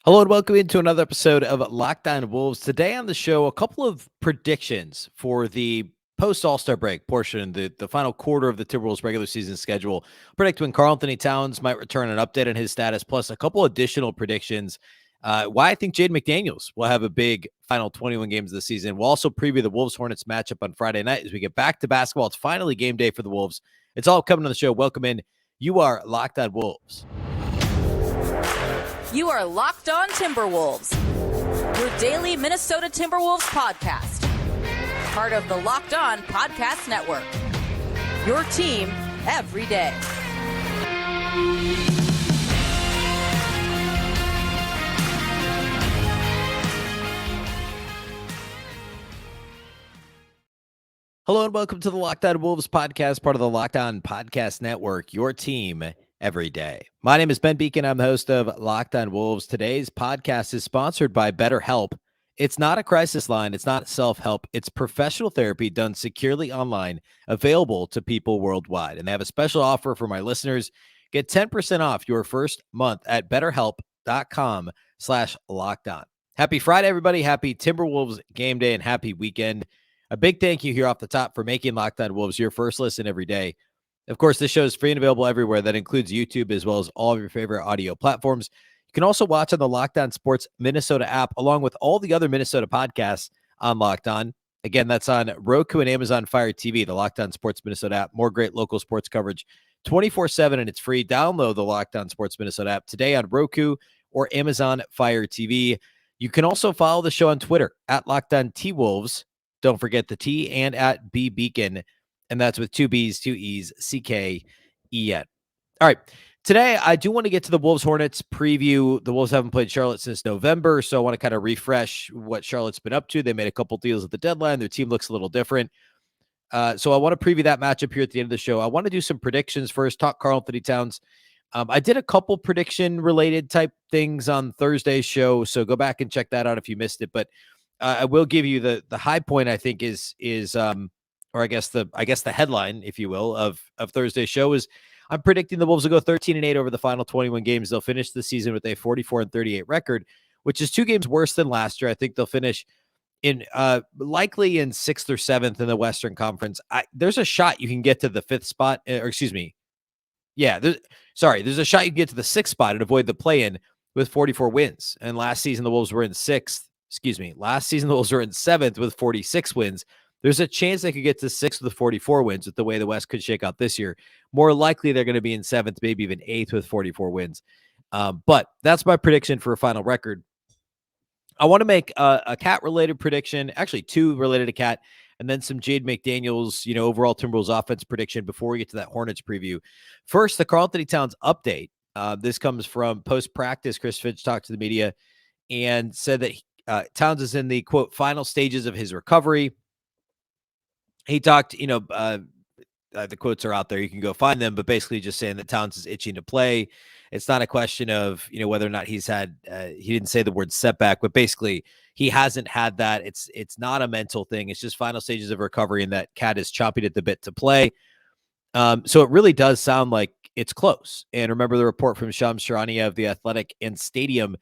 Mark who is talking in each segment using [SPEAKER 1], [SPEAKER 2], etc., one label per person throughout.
[SPEAKER 1] Hello and welcome into another episode of Locked On Wolves. Today on the show, a couple of predictions for the post-All-Star break portion, the final quarter of the Timberwolves regular season schedule. Predict when Karl-Anthony Towns might return, an update on his status, plus a couple additional predictions. Why I think Jaden McDaniels will have a big final 21 games of the season. We'll also preview the Wolves-Hornets matchup on Friday night as we get back to basketball. It's finally game day for the Wolves. It's all coming on the show. Welcome in. You are Locked On Wolves.
[SPEAKER 2] You are Locked On Timberwolves, your daily Minnesota Timberwolves podcast. Part of the Locked On Podcast Network, your team every day.
[SPEAKER 1] Hello and welcome to the Locked On Wolves podcast, part of the Locked On Podcast Network, your team every day. My name is Ben Beecken. I'm the host of Locked On Wolves. Today's podcast is sponsored by BetterHelp. It's not a crisis line. It's not self-help. It's professional therapy done securely online, available to people worldwide. And they have a special offer for my listeners. Get 10% off your first month at betterhelp.com/lockedon. Happy Friday, everybody. Happy Timberwolves game day and happy weekend. A big thank you here off the top for making Locked On Wolves your first listen every day. Of course, this show is free and available everywhere. That includes YouTube as well as all of your favorite audio platforms. You can also watch on the Locked On Sports Minnesota app, along with all the other Minnesota podcasts on Locked On. Again, that's on Roku and Amazon Fire TV, the Locked On Sports Minnesota app. More great local sports coverage 24/7, and it's free. Download the Locked On Sports Minnesota app today on Roku or Amazon Fire TV. You can also follow the show on Twitter at Locked On T-Wolves. Don't forget the T, and at Beecken. And that's with two B's, two E's, C-K-E-N. All right. Today, I do want to get to the Wolves-Hornets preview. The Wolves haven't played Charlotte since November, so I want to kind of refresh what Charlotte's been up to. They made a couple deals at the deadline. Their team looks a little different. So I want to preview that matchup here at the end of the show. I want to do some predictions first, talk Karl-Anthony Towns. I did a couple prediction-related type things on Thursday's show, so go back and check that out if you missed it. But I will give you the high point, I think, or I guess the headline, if you will, of Thursday's show is I'm predicting the Wolves will go 13-8 over the final 21 games. They'll finish the season with a 44-38 record, which is 2 games worse than last year. I think they'll finish in likely in 6th or 7th in the Western Conference. There's a shot you can get to the 5th spot, or excuse me. Yeah, there's a shot you can get to the 6th spot and avoid the play-in with 44 wins. And last season the Wolves were in 6th. Last season the Wolves were in 7th with 46 wins. There's a chance they could get to 6th with 44 wins with the way the West could shake out this year. More likely, they're going to be in 7th, maybe even 8th with 44 wins. But that's my prediction for a final record. I want to make a Cat-related prediction, actually 2 related to Cat, and then some Jaden McDaniels, overall Timberwolves offense prediction before we get to that Hornets preview. First, the Karl-Anthony Towns update. This comes from post-practice. Chris Finch talked to the media and said that Towns is in the, quote, final stages of his recovery. He talked, the quotes are out there. You can go find them, but basically just saying that Towns is itching to play. It's not a question of, whether or not he's had, he didn't say the word setback, but basically he hasn't had that. It's not a mental thing. It's just final stages of recovery, and that Cat is chopping at the bit to play. So it really does sound like it's close. And remember the report from Shams Charania of The Athletic and Stadium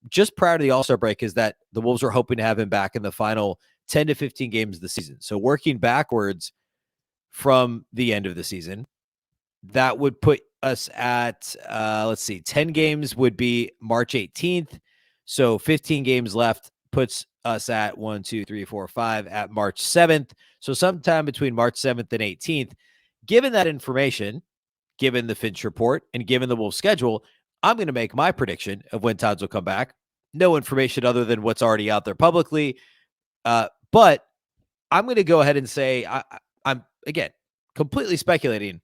[SPEAKER 1] just prior to the All-Star break is that the Wolves are hoping to have him back in the final 10 to 15 games of the season. So working backwards from the end of the season, that would put us at, 10 games would be March 18th. So 15 games left puts us at 5 at March 7th. So sometime between March 7th and 18th, given that information, given the Finch report, and given the Wolves schedule, I'm going to make my prediction of when Towns will come back. No information other than what's already out there publicly. But I'm going to go ahead and say I'm, again, completely speculating,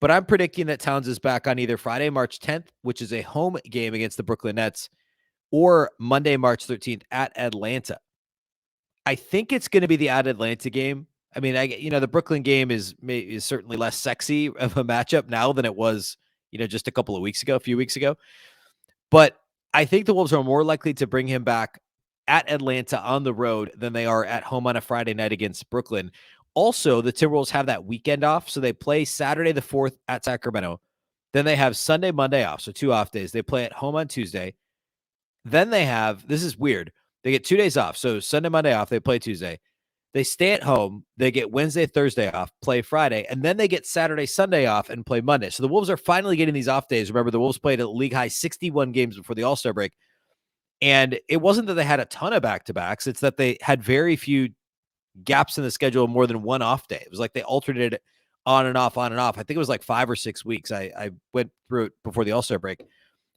[SPEAKER 1] but I'm predicting that Towns is back on either Friday, March 10th, which is a home game against the Brooklyn Nets, or Monday, March 13th at Atlanta. I think it's going to be the at Atlanta game. I mean, the Brooklyn game is certainly less sexy of a matchup now than it was, just a few weeks ago. But I think the Wolves are more likely to bring him back at Atlanta on the road than they are at home on a Friday night against Brooklyn. Also, the Timberwolves have that weekend off, so they play Saturday the 4th at Sacramento. Then they have Sunday, Monday off, so 2 off days. They play at home on Tuesday. Then they have, this is weird, they get 2 days off. So Sunday, Monday off, they play Tuesday. They stay at home. They get Wednesday, Thursday off, play Friday, and then they get Saturday, Sunday off and play Monday. So the Wolves are finally getting these off days. Remember, the Wolves played a league high 61 games before the All-Star break. And it wasn't that they had a ton of back-to-backs. It's that they had very few gaps in the schedule, more than one off day. It was like they alternated on and off, on and off. I think it was like 5 or 6 weeks. I went through it before the All-Star break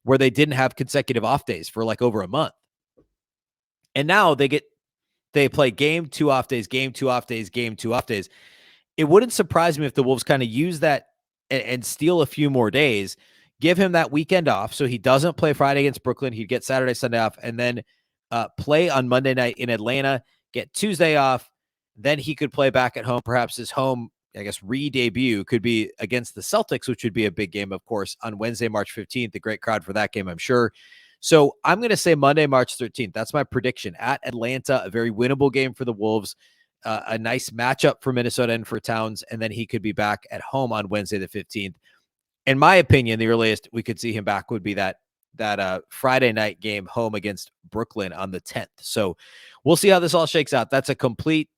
[SPEAKER 1] where they didn't have consecutive off days for like over a month. And now they play game, 2 off days, game, 2 off days, game, 2 off days. It wouldn't surprise me if the Wolves kind of use that and steal a few more days, give him that weekend off so he doesn't play Friday against Brooklyn. He'd get Saturday, Sunday off, and then play on Monday night in Atlanta, get Tuesday off. Then he could play back at home. Perhaps his home, I guess, re-debut could be against the Celtics, which would be a big game, of course, on Wednesday, March 15th. A great crowd for that game, I'm sure. So I'm going to say Monday, March 13th. That's my prediction. At Atlanta, a very winnable game for the Wolves, a nice matchup for Minnesota and for Towns, and then he could be back at home on Wednesday the 15th. In my opinion, the earliest we could see him back would be that Friday night game home against Brooklyn on the 10th. So we'll see how this all shakes out. That's a complete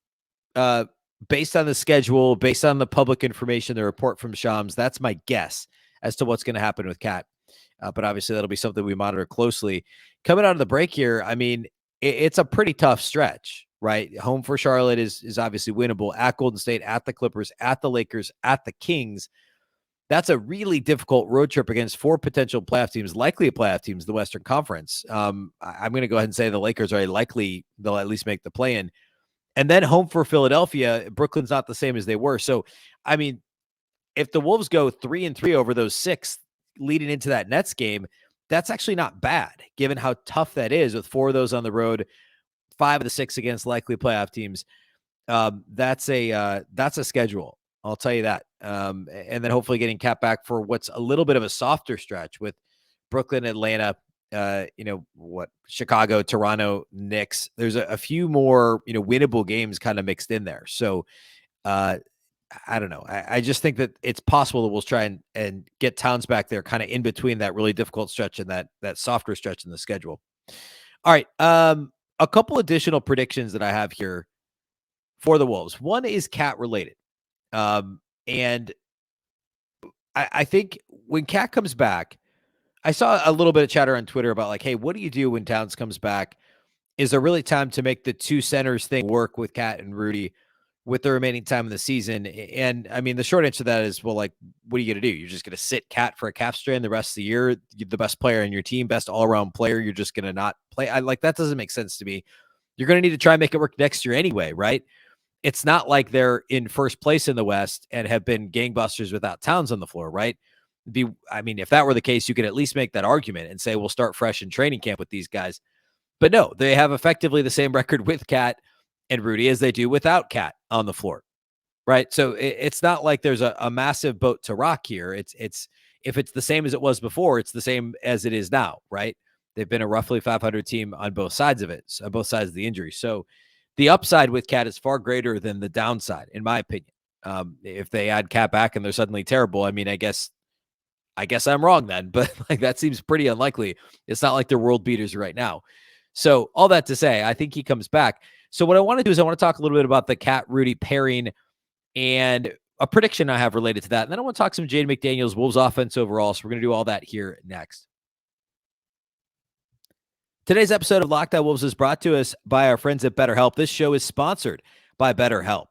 [SPEAKER 1] based on the schedule, based on the public information, the report from Shams, that's my guess as to what's going to happen with Cat. But obviously that'll be something we monitor closely. Coming out of the break here, I mean, it's a pretty tough stretch, right? Home for Charlotte is obviously winnable. At Golden State, at the Clippers, at the Lakers, at the Kings. That's a really difficult road trip against 4 potential playoff teams, likely playoff teams, the Western Conference. I'm going to go ahead and say the Lakers are likely they'll at least make the play-in. And then home for Philadelphia. Brooklyn's not the same as they were. So, I mean, if the Wolves go 3-3 over those 6 leading into that Nets game, that's actually not bad, given how tough that is with 4 of those on the road, 5 of the 6 against likely playoff teams. That's a schedule. I'll tell you that. And then hopefully getting Cat back for what's a little bit of a softer stretch with Brooklyn, Atlanta, Chicago, Toronto, Knicks. There's a few more, winnable games kind of mixed in there. So I don't know. I just think that it's possible that we'll try and get Towns back there kind of in between that really difficult stretch and that softer stretch in the schedule. All right. A couple additional predictions that I have here for the Wolves. One is Cat related. And I think when Cat comes back, I saw a little bit of chatter on Twitter about like, hey, what do you do when Towns comes back? Is there really time to make the 2 centers thing work with Cat and Rudy with the remaining time of the season? And I mean, the short answer to that is, well, like, what are you going to do? You're just going to sit Cat for a calf strain the rest of the year. You're the best player in your team, best all-around player. You're just going to not play. That doesn't make sense to me. You're going to need to try and make it work next year anyway, right? It's not like they're in first place in the West and have been gangbusters without Towns on the floor, right? If that were the case, you could at least make that argument and say, we'll start fresh in training camp with these guys. But no, they have effectively the same record with Cat and Rudy as they do without Cat on the floor, right? So it's not like there's a massive boat to rock here. It's if it's the same as it was before, it's the same as it is now, right? They've been a roughly 500 team on both sides of it, on both sides of the injury. So the upside with Cat is far greater than the downside, in my opinion. If they add Cat back and they're suddenly terrible, I mean, I guess I'm wrong then, but like that seems pretty unlikely. It's not like they're world beaters right now. So all that to say, I think he comes back. So what I want to do is I want to talk a little bit about the Cat Rudy pairing and a prediction I have related to that. And then I want to talk some Jaden McDaniels, Wolves offense overall. So we're going to do all that here next. Today's episode of Locked On Wolves is brought to us by our friends at BetterHelp. This show is sponsored by BetterHelp.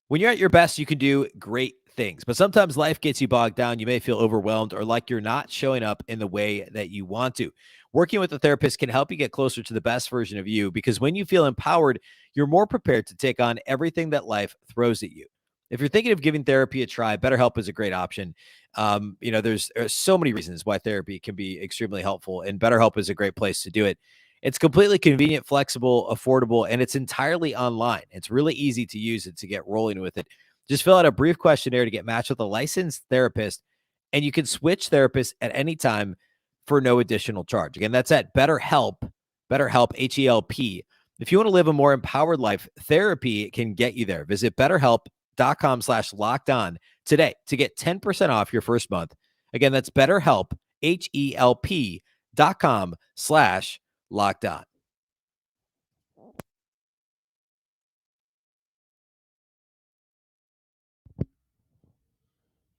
[SPEAKER 1] When you're at your best, you can do great things, but sometimes life gets you bogged down. You may feel overwhelmed or like you're not showing up in the way that you want to. Working with a therapist can help you get closer to the best version of you, because when you feel empowered, you're more prepared to take on everything that life throws at you. If you're thinking of giving therapy a try, BetterHelp is a great option. There's so many reasons why therapy can be extremely helpful, and BetterHelp is a great place to do it. It's completely convenient, flexible, affordable, and it's entirely online. It's really easy to use it to get rolling with it. Just fill out a brief questionnaire to get matched with a licensed therapist, and you can switch therapists at any time for no additional charge. Again, that's at BetterHelp, H-E-L-P. If you want to live a more empowered life, therapy can get you there. Visit BetterHelp.com/lockedon today to get 10% off your first month. Again, that's BetterHelp, H-E-L-P.com/lockedon. Locked On.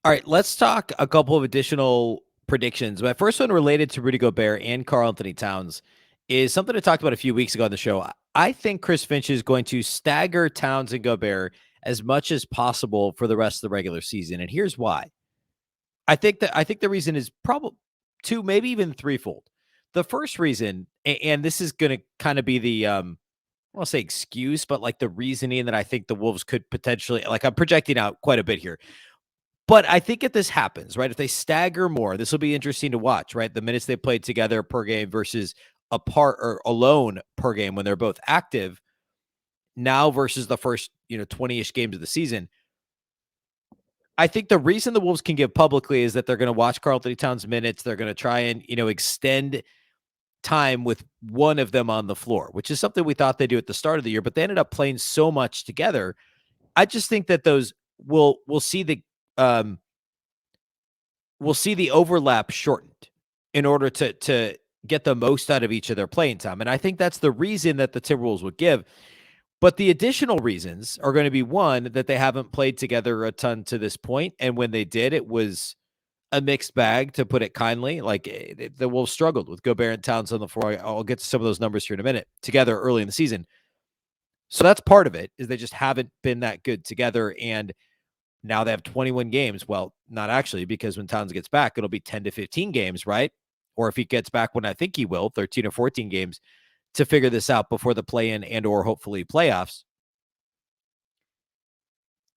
[SPEAKER 1] All right, let's talk a couple of additional predictions. My first one related to Rudy Gobert and Karl-Anthony Towns is something I talked about a few weeks ago on the show. I think Chris Finch is going to stagger Towns and Gobert as much as possible for the rest of the regular season. And here's why. I think the reason is probably two, maybe even threefold. The first reason, and this is going to kind of be the I won't say excuse, but like the reasoning that I think the Wolves could potentially, like I'm projecting out quite a bit here. But I think if this happens, right, if they stagger more, this will be interesting to watch, right? The minutes they played together per game versus apart or alone per game when they're both active now versus the first, 20-ish games of the season. I think the reason the Wolves can give publicly is that they're going to watch Karl-Anthony Towns minutes. They're going to try and, extend time with one of them on the floor, which is something we thought they'd do at the start of the year, but they ended up playing so much together. I just think that those we'll see the overlap shortened in order to get the most out of each of their playing time. And I think that's the reason that the Timberwolves would give. But the additional reasons are going to be, one, that they haven't played together a ton to this point. And when they did, it was a mixed bag, to put it kindly. Like the Wolves struggled with Gobert and Towns on the floor. I'll get to some of those numbers here in a minute, together early in the season. So that's part of it, is they just haven't been that good together. And now they have 21 games. Well, not actually, because when Towns gets back, it'll be 10 to 15 games, right? Or if he gets back when I think he will, 13 or 14 games to figure this out before the play-in and or hopefully playoffs.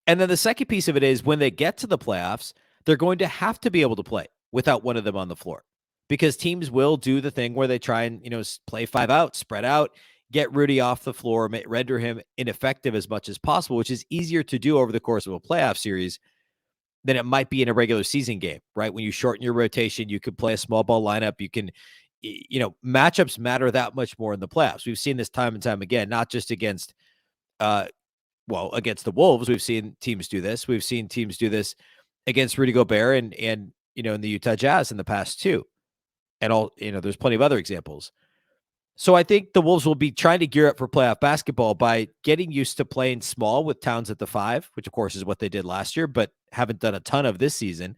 [SPEAKER 1] And then the second piece of it is when they get to the playoffs, they're going to have to be able to play without one of them on the floor, because teams will do the thing where they try and, play 5 out, spread out, get Rudy off the floor, render him ineffective as much as possible, which is easier to do over the course of a playoff series than it might be in a regular season game, right? When you shorten your rotation, you can play a small ball lineup. You can, matchups matter that much more in the playoffs. We've seen this time and time again, not just against, against the Wolves. We've seen teams do this. We've seen teams do this against Rudy Gobert and in the Utah Jazz in the past too. And there's plenty of other examples. So I think the Wolves will be trying to gear up for playoff basketball by getting used to playing small with Towns at the 5, which of course is what they did last year, but haven't done a ton of this season.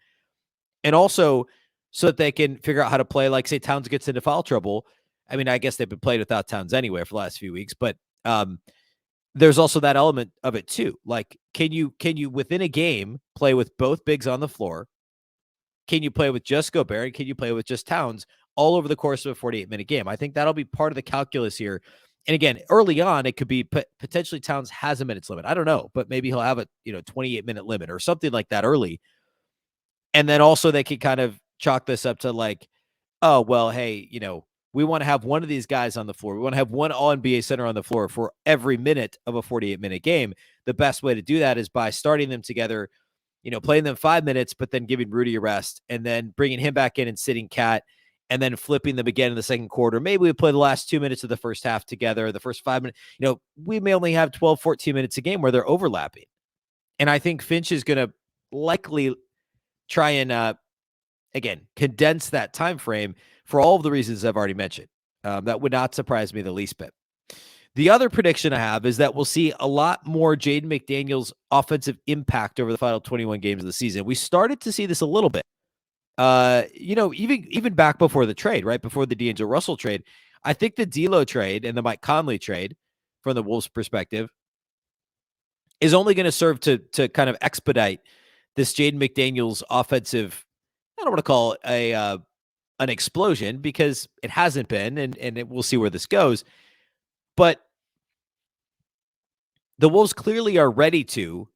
[SPEAKER 1] And also so that they can figure out how to play, like, say, Towns gets into foul trouble. I mean, I guess they've been playing without Towns anyway for the last few weeks, but there's also that element of it too. Like, can you within a game play with both bigs on the floor? Can you play with just Gobert? Can you play with just Towns all over the course of a 48-minute game? I think that'll be part of the calculus here. And again, early on, it could be potentially Towns has a minutes limit. I don't know, but maybe he'll have a 28-minute limit or something like that early. And then also they could kind of chalk this up to like, oh, well, hey, we want to have one of these guys on the floor. We want to have one All-NBA center on the floor for every minute of a 48-minute game. The best way to do that is by starting them together, playing them 5 minutes, but then giving Rudy a rest and then bringing him back in and sitting Cat and then flipping them again in the second quarter. Maybe we play the last 2 minutes of the first half together, the first 5 minutes. We may only have 12, 14 minutes a game where they're overlapping. And I think Finch is going to likely try and, again, condense that time frame for all of the reasons I've already mentioned. That would not surprise me the least bit. The other prediction I have is that we'll see a lot more Jaden McDaniels' offensive impact over the final 21 games of the season. We started to see this a little bit. Even back before the trade, right? Before the D'Angelo Russell trade, I think the D'Lo trade and the Mike Conley trade, from the Wolves' perspective, is only going to serve to kind of expedite this Jaden McDaniels offensive. I don't want to call it an explosion, because it hasn't been, and we'll see where this goes. But the Wolves clearly are ready to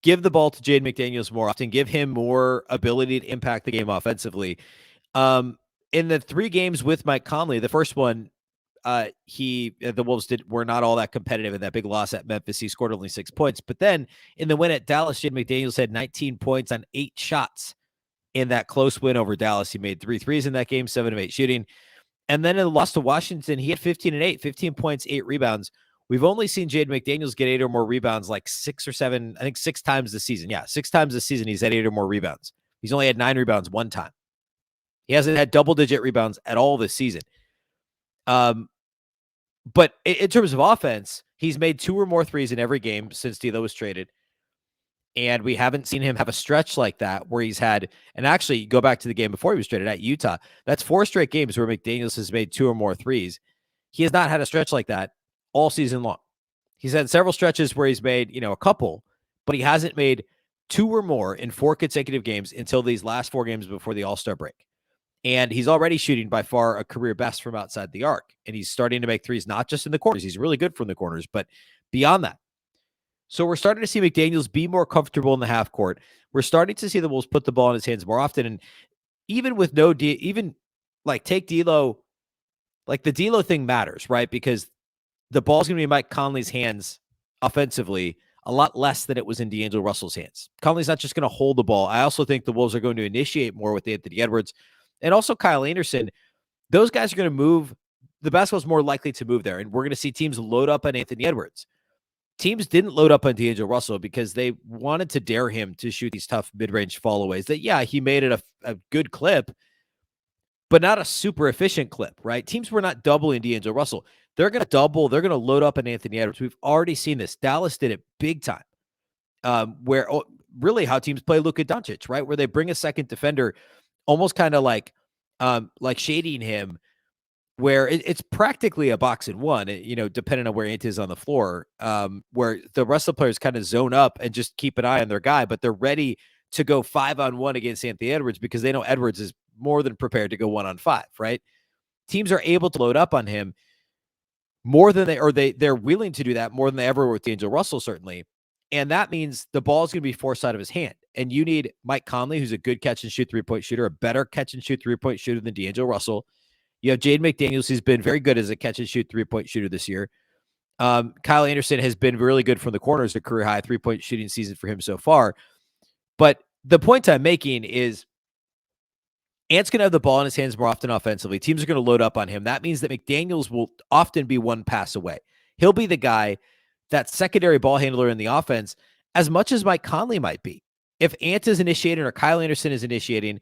[SPEAKER 1] give the ball to Jaden McDaniels more often, give him more ability to impact the game offensively. In the 3 games with Mike Conley, the first one, the Wolves were not all that competitive in that big loss at Memphis. He scored only 6 points. But then in the win at Dallas, Jaden McDaniels had 19 points on 8 shots in that close win over Dallas. He made 3 threes in that game, 7 of 8 shooting. And then in the loss to Washington, he had 15 and 8, 15 points, 8 rebounds. We've only seen Jaden McDaniels get 8 or more rebounds like 6 or 7, I think 6 times this season. Yeah, 6 times this season he's had 8 or more rebounds. He's only had 9 rebounds one time. He hasn't had double-digit rebounds at all this season. But in terms of offense, he's made 2 or more threes in every game since D'Lo was traded. And we haven't seen him have a stretch like that where he's had, and actually go back to the game before he was traded at Utah. That's 4 straight games where McDaniels has made 2 or more threes. He has not had a stretch like that all season long. He's had several stretches where he's made, a couple, but he hasn't made 2 or more in 4 consecutive games until these last 4 games before the All-Star break. And he's already shooting by far a career best from outside the arc. And he's starting to make threes, not just in the corners. He's really good from the corners, but beyond that. So we're starting to see McDaniels be more comfortable in the half court. We're starting to see the Wolves put the ball in his hands more often. And even with no even like take D'Lo, like the D'Lo thing matters, right? Because the ball's going to be in Mike Conley's hands offensively a lot less than it was in D'Angelo Russell's hands. Conley's not just going to hold the ball. I also think the Wolves are going to initiate more with Anthony Edwards and also Kyle Anderson. Those guys are going to move. The basketball's more likely to move there, and we're going to see teams load up on Anthony Edwards. Teams didn't load up on D'Angelo Russell because they wanted to dare him to shoot these tough mid-range fallaways that, yeah, he made it a good clip, but not a super efficient clip, right? Teams were not doubling D'Angelo Russell. They're going to double. They're going to load up on Anthony Edwards. We've already seen this. Dallas did it big time, where really how teams play Luka Doncic, right? Where they bring a second defender almost kind of like shading him, where it's practically a box and one, depending on where Ant is on the floor, where the rest of the players kind of zone up and just keep an eye on their guy, but they're ready to go 5-on-1 against Anthony Edwards because they know Edwards is more than prepared to go 1-on-5, right? Teams are able to load up on him more than they're willing to do that more than they ever were with D'Angelo Russell, certainly. And that means the ball is going to be forced out of his hand. And you need Mike Conley, who's a good catch and shoot 3-point shooter, a better catch and shoot 3-point shooter than D'Angelo Russell. You have Jaden McDaniels, who's been very good as a catch and shoot 3-point shooter this year. Kyle Anderson has been really good from the corners, a career high 3-point shooting season for him so far. But the point I'm making is Ant's going to have the ball in his hands more often offensively. Teams are going to load up on him. That means that McDaniels will often be one pass away. He'll be the guy, that secondary ball handler in the offense, as much as Mike Conley might be. If Ant is initiating or Kyle Anderson is initiating,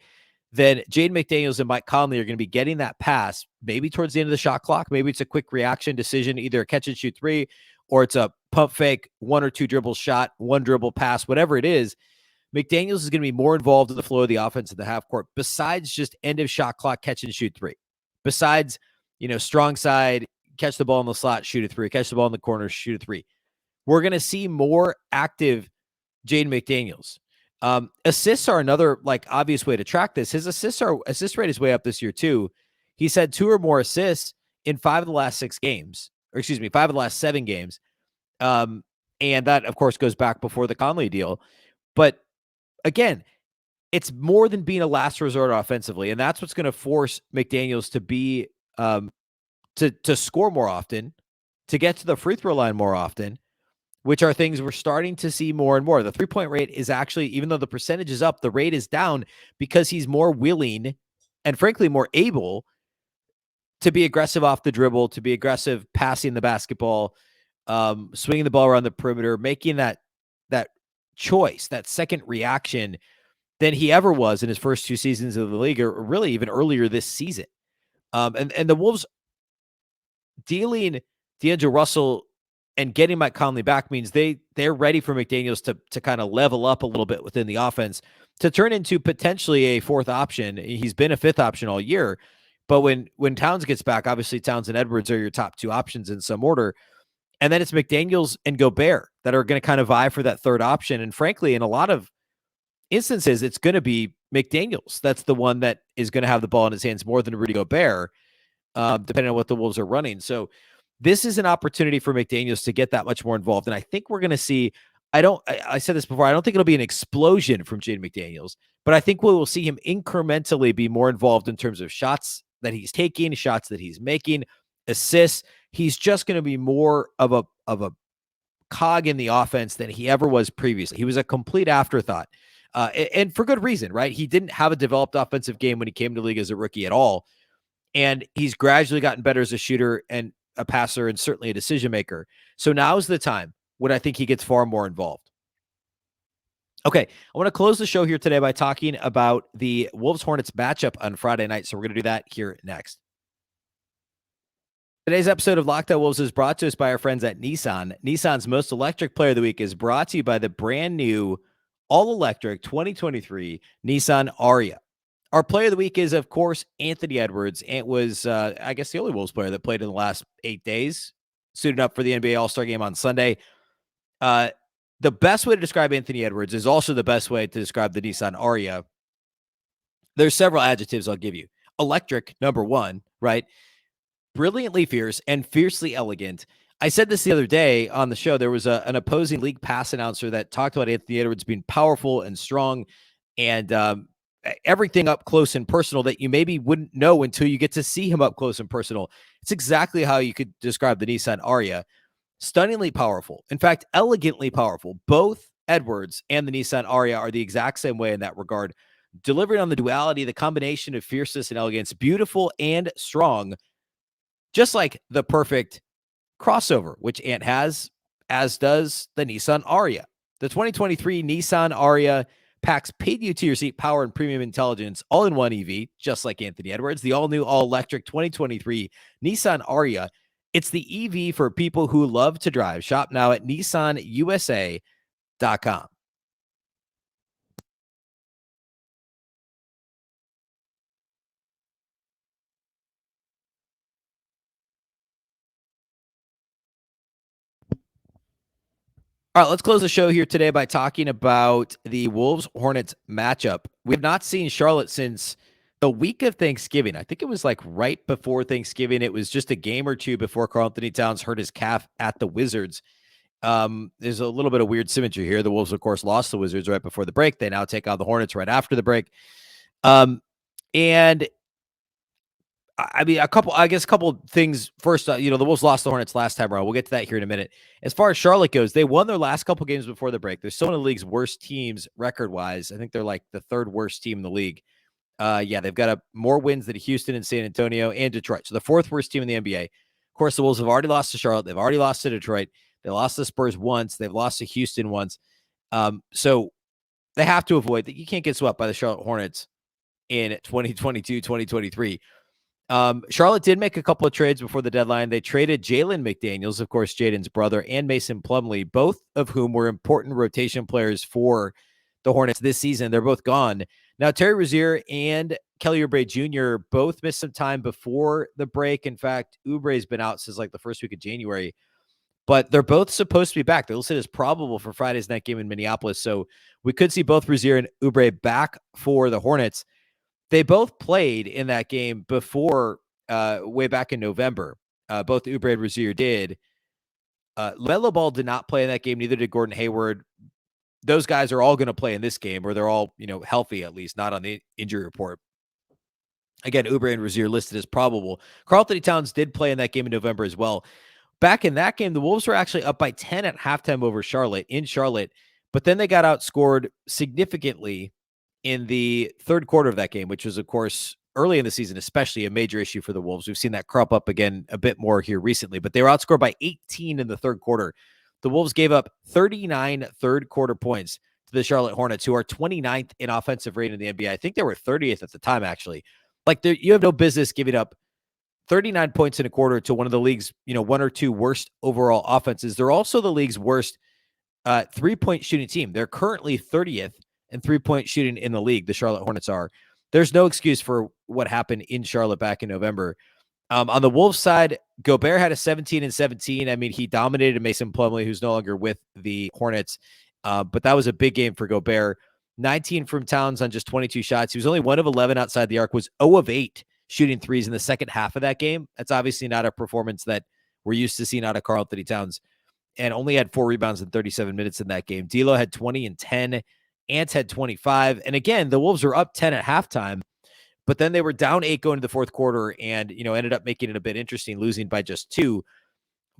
[SPEAKER 1] then Jaden McDaniels and Mike Conley are going to be getting that pass, maybe towards the end of the shot clock. Maybe it's a quick reaction decision, either a catch and shoot 3, or it's a pump fake, 1 or 2 dribble shot, 1 dribble pass, whatever it is. McDaniels is going to be more involved in the flow of the offense in the half court, besides just end of shot clock, catch and shoot 3. Besides, strong side, catch the ball in the slot, shoot a 3, catch the ball in the corner, shoot a 3. We're going to see more active Jaden McDaniels. Assists are another obvious way to track this. His assist rate is way up this year too. He's had 2 or more assists in 5 of the last 6 games, or 5 of the last 7 games. And that of course goes back before the Conley deal. But again, it's more than being a last resort offensively. And that's what's going to force McDaniels to be, to score more often, to get to the free throw line more often, which are things we're starting to see more and more. The 3-point rate is actually, even though the percentage is up, the rate is down because he's more willing and frankly more able to be aggressive off the dribble, to be aggressive passing the basketball, swinging the ball around the perimeter, making that choice, that second reaction than he ever was in his first 2 seasons of the league, or really even earlier this season. And the Wolves dealing D'Angelo Russell and getting Mike Conley back means they're ready for McDaniels to kind of level up a little bit within the offense to turn into potentially a 4th option. He's been a 5th option all year, but when Towns gets back, obviously Towns and Edwards are your top 2 options in some order. And then it's McDaniels and Gobert that are going to kind of vie for that 3rd option. And frankly, in a lot of instances, it's going to be McDaniels. That's the one that is going to have the ball in his hands more than Rudy Gobert, depending on what the Wolves are running. So this is an opportunity for McDaniels to get that much more involved. And I think we're going to see, I said this before, I don't think it'll be an explosion from Jaden McDaniels, but I think we will see him incrementally be more involved in terms of shots that he's taking, shots that he's making, assists. He's just going to be more of a cog in the offense than he ever was previously. He was a complete afterthought, and for good reason, right? He didn't have a developed offensive game when he came to the league as a rookie at all. And he's gradually gotten better as a shooter and a passer and certainly a decision maker. So now's the time when I think he gets far more involved. Okay, I want to close the show here today by talking about the Wolves-Hornets matchup on Friday night. So we're going to do that here next. Today's episode of Locked On Wolves is brought to us by our friends at Nissan. Nissan's most electric player of the week is brought to you by the brand new all-electric 2023 Nissan Ariya. Our player of the week is, of course, Anthony Edwards. Ant was, I guess, the only Wolves player that played in the last 8 days, suited up for the NBA All-Star game on Sunday. The best way to describe Anthony Edwards is also the best way to describe the Nissan Ariya. There's several adjectives I'll give you. Electric, number one, right? Brilliantly fierce and fiercely elegant. I said this the other day on the show. There was an opposing league pass announcer that talked about Anthony Edwards being powerful and strong and everything up close and personal that you maybe wouldn't know until you get to see him up close and personal. It's exactly how you could describe the Nissan Ariya. Stunningly powerful. In fact, elegantly powerful. Both Edwards and the Nissan Ariya are the exact same way in that regard. Delivering on the duality, the combination of fierceness and elegance, beautiful and strong. Just like the perfect crossover, which Ant has, as does the Nissan Ariya. The 2023 Nissan Ariya packs paid-you-to-your-seat power and premium intelligence all in one EV, just like Anthony Edwards. The all-new, all-electric 2023 Nissan Ariya. It's the EV for people who love to drive. Shop now at nissanusa.com. All right, let's close the show here today by talking about the Wolves-Hornets matchup. We have not seen Charlotte since the week of Thanksgiving. I think it was like right before Thanksgiving. It was just a game or two before Karl-Anthony Towns hurt his calf at the Wizards. There's a little bit of weird symmetry here. The Wolves, of course, lost the Wizards right before the break. They now take on the Hornets right after the break. And I mean, a couple things. First, the Wolves lost the Hornets last time around. We'll get to that here in a minute. As far as Charlotte goes, they won their last couple games before the break. They're still one of the league's worst teams record-wise. I think they're like the third worst team in the league. They've got more wins than Houston and San Antonio and Detroit. So the fourth worst team in the NBA. Of course, the Wolves have already lost to Charlotte. They've already lost to Detroit. They lost to Spurs once. They've lost to Houston once. So they have to avoid that. You can't get swept by the Charlotte Hornets in 2022, 2023. Charlotte did make a couple of trades before the deadline. They traded Jaden McDaniels, of course, Jaden's brother, and Mason Plumlee, both of whom were important rotation players for the Hornets this season. They're both gone. Now, Terry Rozier and Kelly Oubre Jr. both missed some time before the break. In fact, Oubre's been out since like the first week of January, but they're both supposed to be back. They're listed as probable for Friday's night game in Minneapolis. So we could see both Rozier and Oubre back for the Hornets. They both played in that game before, way back in November. Both Oubre and Rozier did. LaMelo Ball did not play in that game. Neither did Gordon Hayward. Those guys are all going to play in this game, or they're all, healthy at least, not on the injury report. Again, Oubre and Rozier listed as probable. Karl-Anthony Towns did play in that game in November as well. Back in that game, the Wolves were actually up by 10 at halftime over Charlotte, but then they got outscored significantly in the third quarter of that game, which was, of course, early in the season, especially a major issue for the Wolves. We've seen that crop up again a bit more here recently, but they were outscored by 18 in the third quarter. The Wolves gave up 39 third quarter points to the Charlotte Hornets, who are 29th in offensive rating in the NBA. I think they were 30th at the time, actually. Like, you have no business giving up 39 points in a quarter to one of the league's, one or two worst overall offenses. They're also the league's worst three-point shooting team. They're currently 30th in three-point shooting in the league. The Charlotte Hornets are. There's no excuse for what happened in Charlotte back in November. On the Wolves side, Gobert had a 17 and 17. I mean, he dominated Mason Plumlee, who's no longer with the Hornets. But that was a big game for Gobert. 19 from Towns on just 22 shots. He was only 1 of 11 outside the arc, was 0 of 8 shooting threes in the second half of that game. That's obviously not a performance that we're used to seeing out of Karl-Anthony Towns, and only had 4 rebounds in 37 minutes in that game. D'Lo had 20 and 10. Ant had 25. And again, the Wolves were up 10 at halftime, but then they were down 8 going to the fourth quarter and, ended up making it a bit interesting, losing by just 2.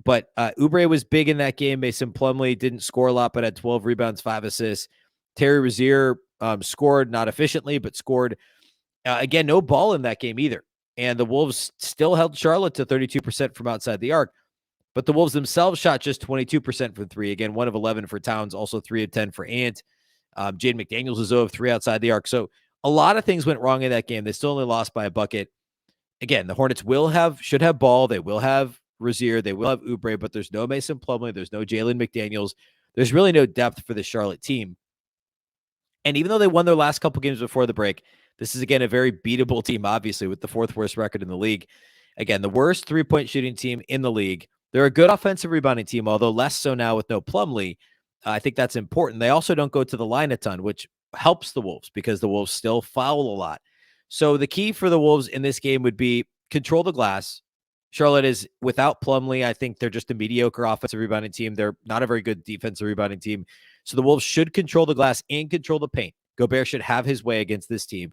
[SPEAKER 1] But Oubre was big in that game. Mason Plumlee didn't score a lot, but had 12 rebounds, 5 assists. Terry Rozier scored, not efficiently, but scored. Again, no Ball in that game either. And the Wolves still held Charlotte to 32% from outside the arc. But the Wolves themselves shot just 22% from 3. Again, 1 of 11 for Towns, also 3 of 10 for Ant. Jaden McDaniels was 0 of 3 outside the arc. So a lot of things went wrong in that game. They still only lost by a bucket. Again, the Hornets should have Ball. They will have Rozier. They will have Oubre, but there's no Mason Plumlee. There's no Jaden McDaniels. There's really no depth for the Charlotte team. And even though they won their last couple games before the break, this is, again, a very beatable team, obviously, with the fourth worst record in the league. Again, the worst three-point shooting team in the league. They're a good offensive rebounding team, although less so now with no Plumlee. I think that's important. They also don't go to the line a ton, which helps the Wolves because the Wolves still foul a lot. So the key for the Wolves in this game would be control the glass. Charlotte is without Plumlee. I think they're just a mediocre offensive rebounding team. They're not a very good defensive rebounding team. So the Wolves should control the glass and control the paint. Gobert should have his way against this team.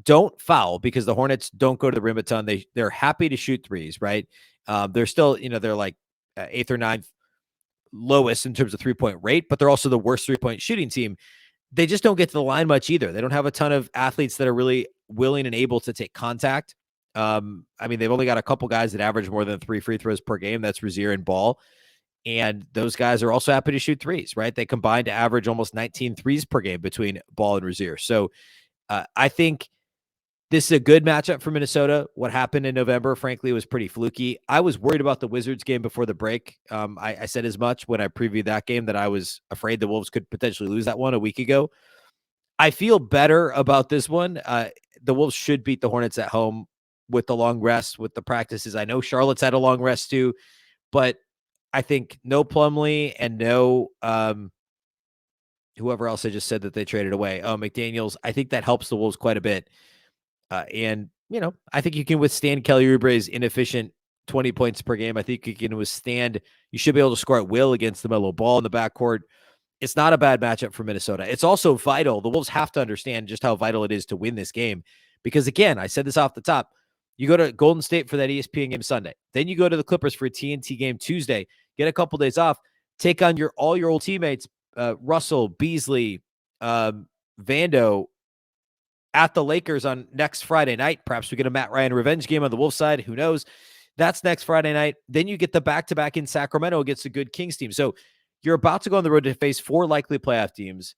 [SPEAKER 1] Don't foul because the Hornets don't go to the rim a ton. They're happy to shoot threes, right? They're still, they're like eighth or ninth lowest in terms of 3-point rate, but they're also the worst 3-point shooting team. They just don't get to the line much either. They don't have a ton of athletes that are really willing and able to take contact. They've only got a couple guys that average more than 3 free throws per game. That's Rozier and Ball. And those guys are also happy to shoot threes, right? They combine to average almost 19 threes per game between Ball and Rozier. So I think this is a good matchup for Minnesota. What happened in November, frankly, was pretty fluky. I was worried about the Wizards game before the break. I said as much when I previewed that game that I was afraid the Wolves could potentially lose that one a week ago. I feel better about this one. The Wolves should beat the Hornets at home with the long rest, with the practices. I know Charlotte's had a long rest too, but I think no Plumlee and no whoever else I just said that they traded away. McDaniels. I think that helps the Wolves quite a bit. I think you can withstand Kelly Oubre's inefficient 20 points per game. I think you can withstand, you should be able to score at will against the Melo Ball in the backcourt. It's not a bad matchup for Minnesota. It's also vital. The Wolves have to understand just how vital it is to win this game. Because again, I said this off the top, you go to Golden State for that ESPN game Sunday. Then you go to the Clippers for a TNT game Tuesday, get a couple days off, take on all your old teammates, Russell, Beasley, Vando, at the Lakers on next Friday night. Perhaps we get a Matt Ryan revenge game on the Wolves side. Who knows? That's next Friday night. Then you get the back-to-back in Sacramento against a good Kings team. So you're about to go on the road to face 4 likely playoff teams.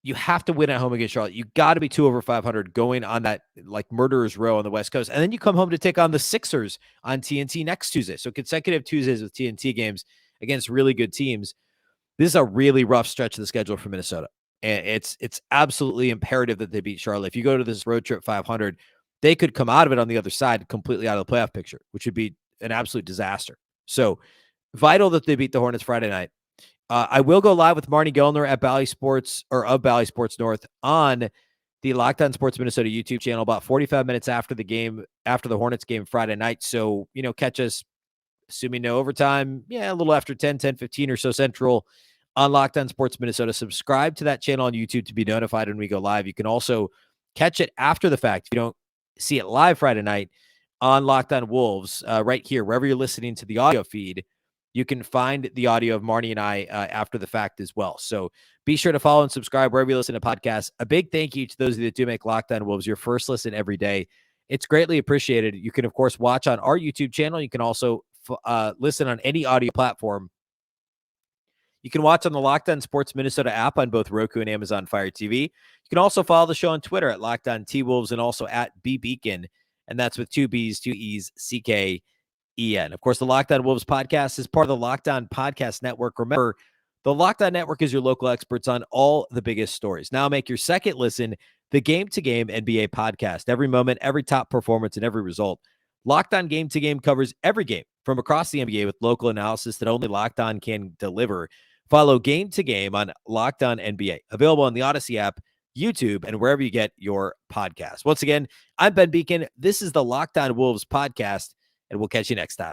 [SPEAKER 1] You have to win at home against Charlotte. You got to be 2 over 500 going on that like murderer's row on the West Coast. And then you come home to take on the Sixers on TNT next Tuesday. So consecutive Tuesdays with TNT games against really good teams. This is a really rough stretch of the schedule for Minnesota. And it's absolutely imperative that they beat Charlotte. If you go to this road trip 500, they could come out of it on the other side completely out of the playoff picture, which would be an absolute disaster. So vital that they beat the Hornets Friday night. I will go live with Marnie Gellner at Bally Sports or of Bally Sports North on the Locked On Sports Minnesota YouTube channel about 45 minutes after the game, after the Hornets game Friday night. So, catch us, assuming no overtime, a little after 10:15 or so Central on Locked On Sports Minnesota. Subscribe to that channel on YouTube to be notified when we go live. You can also catch it after the fact. If you don't see it live Friday night on Locked On Wolves, right here, wherever you're listening to the audio feed, you can find the audio of Marnie and I after the fact as well. So be sure to follow and subscribe wherever you listen to podcasts. A big thank you to those of you that do make Locked On Wolves your first listen every day. It's greatly appreciated. You can, of course, watch on our YouTube channel. You can also listen on any audio platform. You can watch on the Locked On Sports Minnesota app on both Roku and Amazon Fire TV. You can also follow the show on Twitter at Locked On T-Wolves and also at Beecken. And that's with 2 B's, 2 E's, CKEN. Of course, the Locked On Wolves podcast is part of the Locked On Podcast Network. Remember, the Locked On Network is your local experts on all the biggest stories. Now make your second listen the Game to Game NBA podcast. Every moment, every top performance, and every result. Locked On Game to Game covers every game from across the NBA with local analysis that only Locked On can deliver. Follow Game to Game on Locked On NBA. Available on the Odyssey app, YouTube, and wherever you get your podcasts. Once again, I'm Ben Beecken. This is the Locked On Wolves podcast, and we'll catch you next time.